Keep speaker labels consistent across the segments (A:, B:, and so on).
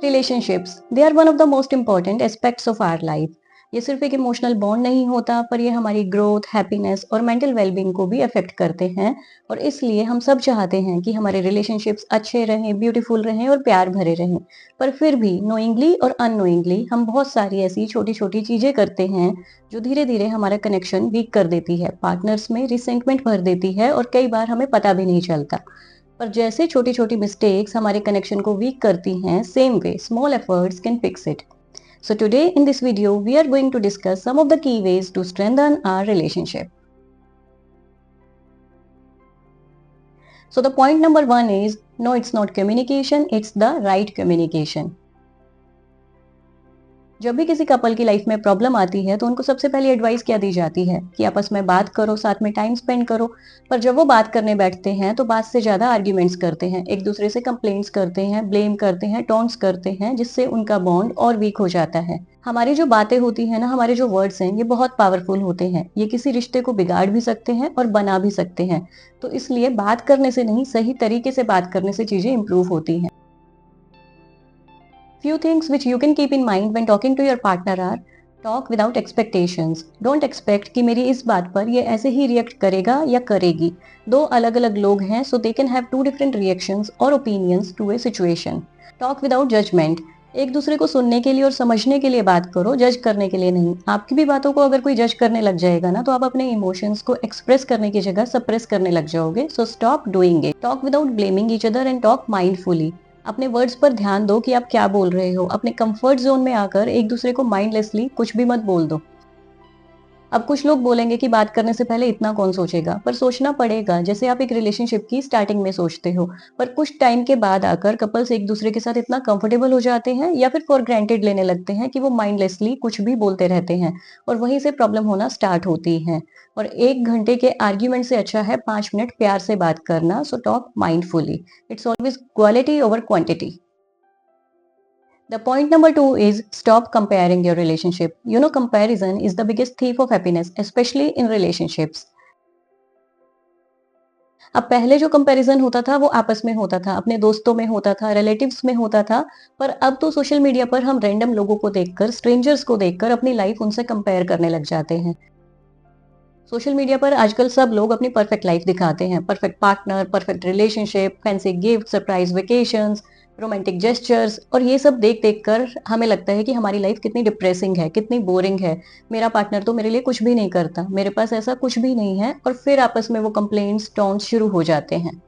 A: Relationships they are one of the most important aspects of our life. ये सिर्फ एक emotional bond नहीं होता, पर ये हमारी ग्रोथ, हैप्पीनेस और मेंटल वेलबींग को भी अफेक्ट करते हैं। और इसलिए हम सब चाहते हैं कि हमारे रिलेशनशिप्स अच्छे रहें, ब्यूटीफुल रहें और प्यार भरे रहें। पर फिर भी नोइंगली और अननोइंगली हम बहुत सारी ऐसी छोटी छोटी चीजें करते हैं जो धीरे धीरे हमारा कनेक्शन वीक कर देती है, पार्टनर्स में रिसेंटमेंट भर देती है और कई बार हमें पता भी नहीं चलता। पर जैसे छोटी छोटी मिस्टेक्स हमारे कनेक्शन को वीक करती हैं, same way small efforts can fix it. So today in this video we are going to discuss some of the key ways to strengthen our relationship. So the point number 1 is no, it's not communication, it's the right communication. जब भी किसी couple की life में problem आती है तो उनको सबसे पहले एडवाइस क्या दी जाती है कि आपस में बात करो, साथ में टाइम स्पेंड करो। पर जब वो बात करने बैठते हैं तो बात से ज्यादा आर्ग्यूमेंट्स करते हैं, एक दूसरे से कंप्लेंट्स करते हैं, ब्लेम करते हैं, टॉन्ट्स करते हैं, जिससे उनका बॉन्ड और वीक हो जाता है। हमारी जो बातें होती है ना, हमारे जो वर्ड्स हैं, ये बहुत पावरफुल होते हैं। ये किसी रिश्ते को बिगाड़ भी सकते हैं और बना भी सकते हैं। तो इसलिए बात करने से नहीं, सही तरीके से बात करने से चीजें इंप्रूव होती हैं। Few things which you can keep in mind when talking to your partner are: talk without expectations. Don't expect कि मेरी इस बात पर ये ऐसे ही रिएक्ट करेगा या करेगी। दो अलग अलग लोग हैं, so they can have two different reactions or opinions to a situation. Talk without judgment. एक दूसरे को सुनने के लिए और समझने के लिए बात करो, जज करने के लिए नहीं। आपकी भी बातों को अगर कोई जज करने लग जाएगा ना, तो आप अपने इमोशंस को एक्सप्रेस करने की जगह सप्रेस करने लग जाओगे। So stop doing it. Talk without blaming each other and talk mindfully. अपने वर्ड्स पर ध्यान दो कि आप क्या बोल रहे हो। अपने कंफर्ट जोन में आकर एक दूसरे को माइंडलेसली कुछ भी मत बोल दो। अब कुछ लोग बोलेंगे कि बात करने से पहले इतना कौन सोचेगा, पर सोचना पड़ेगा, जैसे आप एक रिलेशनशिप की स्टार्टिंग में सोचते हो। पर कुछ टाइम के बाद आकर कपल्स एक दूसरे के साथ इतना कंफर्टेबल हो जाते हैं या फिर फॉर ग्रांटेड लेने लगते हैं कि वो माइंडलेसली कुछ भी बोलते रहते हैं और वहीं से प्रॉब्लम होना स्टार्ट होती है। और 1 घंटे के आर्ग्यूमेंट से अच्छा है 5 मिनट प्यार से बात करना। So talk mindfully. It's always quality over quantity. The point number 2 is stop comparing your relationship. You know, comparison is the biggest thief of happiness, especially in relationships. अब पहले जो कंपैरिजन होता था वो आपस में होता था, अपने दोस्तों में होता था, रिलेटिव्स में होता था। पर अब तो सोशल मीडिया पर हम रैंडम लोगों को देखकर, स्ट्रेंजर्स को देखकर अपनी लाइफ उनसे कंपेयर करने लग जाते हैं। सोशल मीडिया पर आजकल सब लोग अपनी परफेक्ट लाइफ दिखाते हैं, perfect partner, perfect relationship, fancy gift, surprise vacations, romantic gestures. और ये सब देख देख कर हमें लगता है कि हमारी लाइफ कितनी डिप्रेसिंग है, कितनी बोरिंग है। मेरा पार्टनर तो मेरे लिए कुछ भी नहीं करता, मेरे पास ऐसा कुछ भी नहीं है। और फिर आपस में वो कंप्लेंट्स, टॉन्ट्स शुरू हो जाते हैं।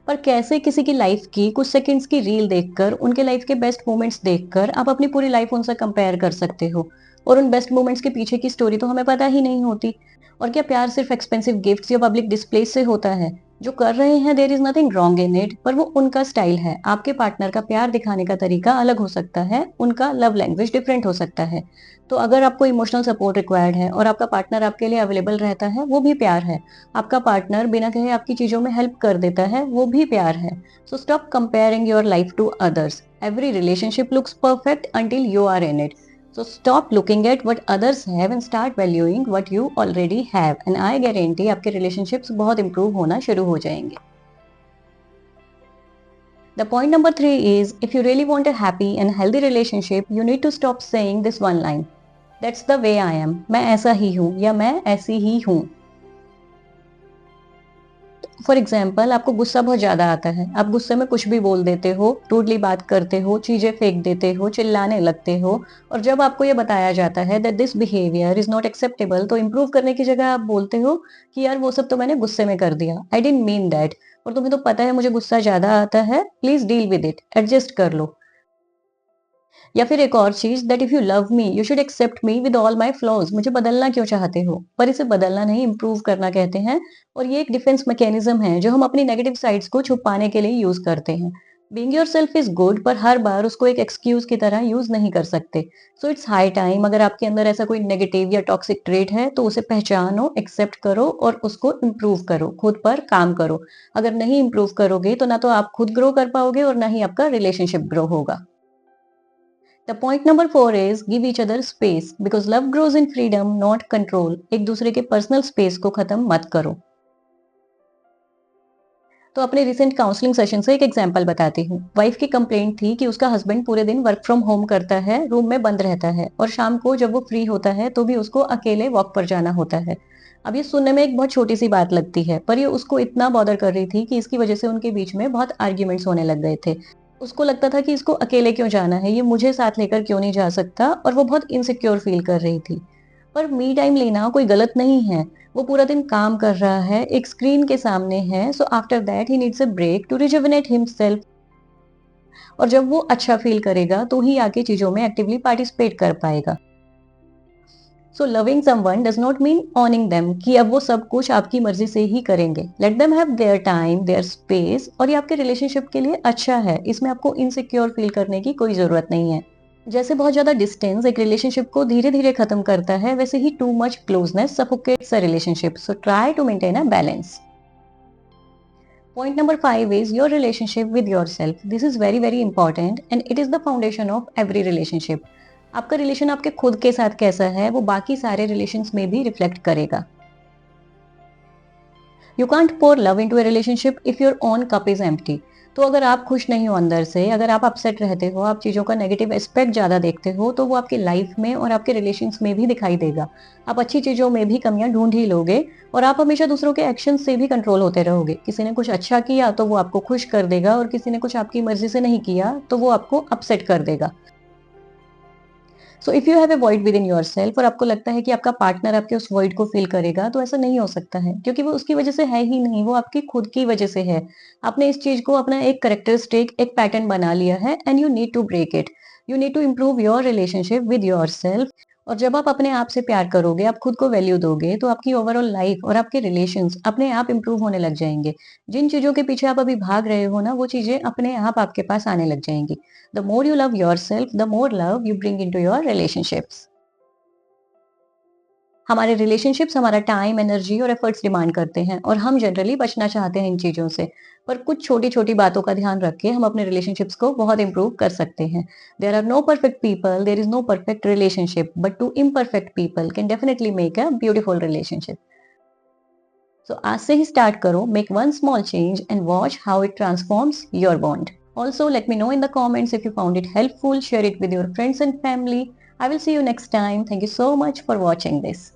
A: पर कैसे किसी की लाइफ की कुछ सेकंड्स की रील देखकर, उनके लाइफ के बेस्ट मोमेंट्स देखकर आप अपनी पूरी लाइफ उनसे कंपेयर कर सकते हो? और उन बेस्ट मोमेंट्स के पीछे की स्टोरी तो हमें पता ही नहीं होती। और क्या प्यार सिर्फ एक्सपेंसिव गिफ्ट्स या पब्लिक डिस्प्ले से होता है? जो कर रहे हैं, there is nothing wrong in it, पर वो उनका स्टाइल है। आपके पार्टनर का प्यार दिखाने का तरीका अलग हो सकता है, उनका लव लैंग्वेज डिफरेंट हो सकता है। तो अगर आपको इमोशनल सपोर्ट रिक्वायर्ड है और आपका पार्टनर आपके लिए अवेलेबल रहता है, वो भी प्यार है। आपका पार्टनर बिना कहे आपकी चीजों में हेल्प कर देता है, वो भी प्यार है। So stop comparing your life to others. Every relationship looks perfect until you are in it. So stop looking at what others have and start valuing what you already have. And I guarantee आपके relationships बहुत improve होना शुरू हो जाएंगे। The point number 3 is if you really want a happy and healthy relationship, you need to stop saying this one line. That's the way I am. मैं ऐसा ही हूँ या मैं ऐसी ही हूँ। फॉर एग्जाम्पल, आपको गुस्सा बहुत ज्यादा आता है, आप गुस्से में कुछ भी बोल देते हो, रूडली बात करते हो, चीजें फेंक देते हो, चिल्लाने लगते हो। और जब आपको ये बताया जाता है that this behaviour is not acceptable, तो इम्प्रूव करने की जगह आप बोलते हो कि यार वो सब तो मैंने गुस्से में कर दिया, आई डिडंट मीन दैट। और तुम्हें तो पता है मुझे गुस्सा ज्यादा आता है, please deal with it, adjust कर लो। या फिर एक और चीज, that if you love me you should accept me with all my flaws. मुझे बदलना क्यों चाहते हो? पर इसे बदलना नहीं, इंप्रूव करना कहते हैं। और ये एक डिफेंस मैकेनिज्म है जो हम अपनी नेगेटिव साइड्स को छुपाने के लिए यूज करते हैं। बीइंग योरसेल्फ इज गुड, पर हर बार उसको एक एक्सक्यूज की तरह यूज नहीं कर सकते। सो इट्स हाई टाइम, अगर आपके अंदर ऐसा कोई नेगेटिव या टॉक्सिक ट्रेट है तो उसे पहचानो, एक्सेप्ट करो और उसको इम्प्रूव करो, खुद पर काम करो। अगर नहीं इम्प्रूव करोगे तो ना तो आप खुद ग्रो कर पाओगे और ना ही आपका रिलेशनशिप ग्रो होगा। The point number 4 is give each other space because love grows in freedom, not control. एक दूसरे के पर्सनल स्पेस को खत्म मत करो। तो अपने रिसेंट काउंसलिंग सेशन से एक एग्जांपल बताती हूँ। वाइफ की कंप्लेंट थी कि उसका हस्बैंड पूरे दिन वर्क फ्रॉम होम करता है, रूम में बंद रहता है और शाम को जब वो फ्री होता है तो भी उसको अकेले वॉक पर जाना होता है। अब ये सुनने में एक बहुत छोटी सी बात लगती है, पर ये उसको इतना बॉदर कर रही थी कि इसकी वजह से उनके बीच में बहुत आर्ग्यूमेंट्स होने लग गए थे। उसको लगता था कि इसको अकेले क्यों जाना है, ये मुझे साथ लेकर क्यों नहीं जा सकता, और वो बहुत इनसिक्योर फील कर रही थी। पर मी टाइम लेना कोई गलत नहीं है। वो पूरा दिन काम कर रहा है, एक स्क्रीन के सामने है, so after that he needs a break to rejuvenate himself. और जब वो अच्छा फील करेगा तो ही आगे चीजों में एक्टिवली पार्टिसिपेट कर पाएगा। So loving someone does not mean ऑनिंग them कि अब वो सब कुछ आपकी मर्जी से ही करेंगे। Let them have their time, their space, और ये आपके रिलेशनशिप के लिए अच्छा है। इसमें आपको इनसिक्योर फील करने की कोई जरूरत नहीं है। जैसे बहुत ज्यादा डिस्टेंस एक रिलेशनशिप को धीरे धीरे खत्म करता है, वैसे ही too much closeness suffocates a relationship. So try to maintain a balance. Point number 5 is your relationship with yourself. This is very very important and it is the foundation of every relationship. आपका relation आपके खुद के साथ कैसा है वो बाकी सारे रिलेशंस में भी रिफ्लेक्ट करेगा। You can't pour love into a relationship if your own cup is empty. तो अगर आप खुश नहीं हो अंदर से, अगर आप अपसेट रहते हो, आप चीजों का नेगेटिव एस्पेक्ट ज्यादा देखते हो, तो वो आपकी लाइफ में और आपके रिलेशंस में भी दिखाई देगा। आप अच्छी चीजों में भी कमियां ढूंढ ही लोगे और आप हमेशा दूसरों के एक्शन से भी कंट्रोल होते रहोगे। किसी ने कुछ अच्छा किया तो वो आपको खुश कर देगा, और किसी ने कुछ आपकी मर्जी से नहीं किया तो वो आपको अपसेट कर देगा। So if you have a void with in your self और आपको लगता है कि आपका पार्टनर आपके उस वॉइड को फिल करेगा, तो ऐसा नहीं हो सकता है, क्योंकि वो उसकी वजह से है ही नहीं, वो आपकी खुद की वजह से है। आपने इस चीज को अपना एक करेक्टरिस्टिक, एक पैटर्न बना लिया है and you need to break it. You need to improve your relationship with yourself. और जब आप अपने आप से प्यार करोगे, आप खुद को वैल्यू दोगे, तो आपकी ओवरऑल लाइफ और आपके रिलेशंस अपने आप इंप्रूव होने लग जाएंगे। जिन चीजों के पीछे आप अभी भाग रहे हो ना, वो चीजें अपने आप आपके पास आने लग जाएंगी। The more you love yourself, the more love you bring into your relationships. हमारे रिलेशनशिप्स हमारा टाइम, एनर्जी और एफर्ट्स डिमांड करते हैं, और हम जनरली बचना चाहते हैं इन चीजों से। पर कुछ छोटी छोटी बातों का ध्यान रख के हम अपने रिलेशनशिप्स को बहुत इंप्रूव कर सकते हैं। There are no perfect people, there is no perfect relationship, but two imperfect people can definitely make a beautiful relationship. So आज से ही स्टार्ट करो, make one small change and watch how it transforms your bond. Also, let me know in the comments if you found it helpful. Share it with your friends and family. I will see you next time. Thank you so much for watching this.